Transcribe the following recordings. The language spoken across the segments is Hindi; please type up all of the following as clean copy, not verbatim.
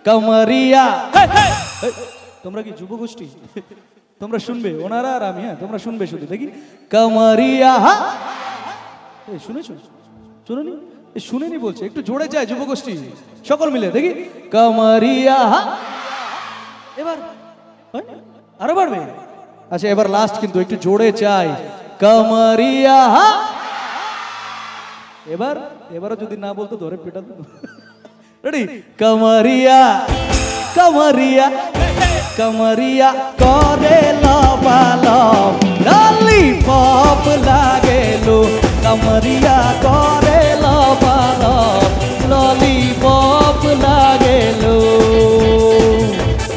कमरिया তোমরা কি যুবগোষ্ঠী তোমরা শুনবে ওনারা আর আমি হ্যাঁ তোমরা শুনবে শুধু দেখি कमरिया শুনেছো শুনুনি শুনেনি বলছে একটু জোরে যায় যুবগোষ্ঠী সকল মিলে দেখি कमरिया এবার হয় না আরো বাড়বে আচ্ছা এবার লাস্ট কিন্তু একটু জোরে চাই कमरिया এবার এবারও যদি না বলতো ধরে পেটা দেব रेडी कमरिया कमरिया कमरिया करे लबालो लॉलीपॉप लागेलो कमरिया करे लबालो लॉलीपॉप लागेलो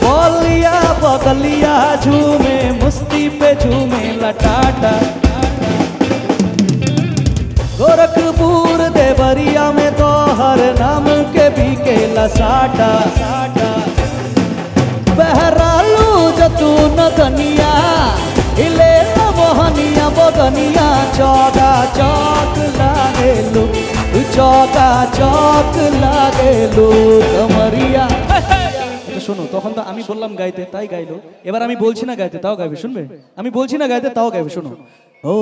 बोलिया बगलिया झूमे मुस्ती पे झूमे लटाटा गोरखपुर देवरिया में तो हर नाम के बीके लसाटा बहरालू जतू नगनिया हिले न मोहनिया बगनिया चौका चौक लागेलू चौका चौक लागेलू कमरिया শোনো তখন তো আমি বললাম গাইতে তাই গাইলো এবার আমি বলছি না গাইতে তাও গাইবে শুনবে আমি বলছি না গাইতে তাও গাইবে শোনো ओ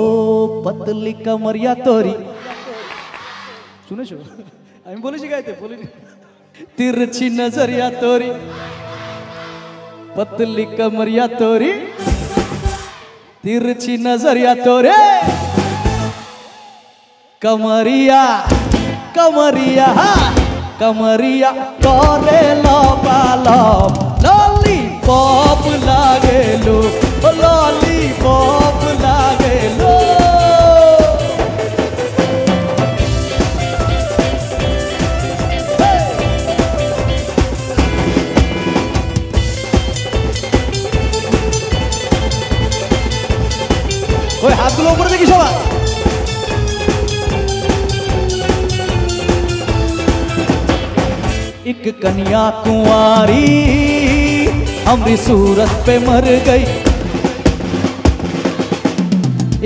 पतली कमरिया तोरी শুনেছো আমি বলেছি গাইতে বলিনি तिरछी नजरिया तोरी पतली कमरिया तोरी तिरछी नजरिया तोरे कमरिया कमरिया कमरिया करे लबालो लॉलीपॉप लागेलो लॉलीपॉप लागेलो ওই হাতগুলো উপরে দেখি সবাই एक कन्या कुंवारी हमारी सूरत पे मर गई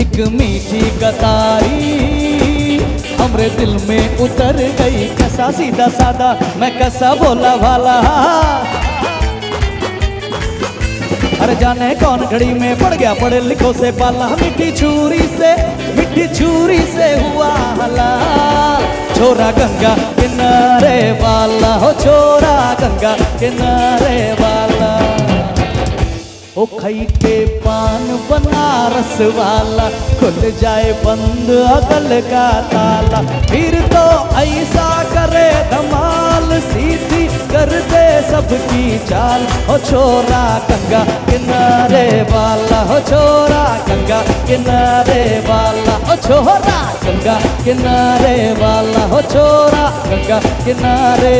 एक मीठी कतारी हमरे दिल में उतर गई कैसा सीधा सादा मैं कैसा भोला भाला अरे जाने कौन घड़ी में पड़ गया पढ़े लिखो से पाला मिठी छुरी से हुआ हलाल छोरा गंगा किनारे वाला हो छोरा गंगा किनारे वाला ओ खई के पान बनारस वाला खुल जाए बंद अकल का ताला फिर तो ऐसा करे धमाल सीधी कर दे सबकी चाल हो छोरा गंगा किनारे वाला हो छोरा गंगा किनारे वाला हो छोरा गंगा किनारे वाला हो छोरा गंगा किनारे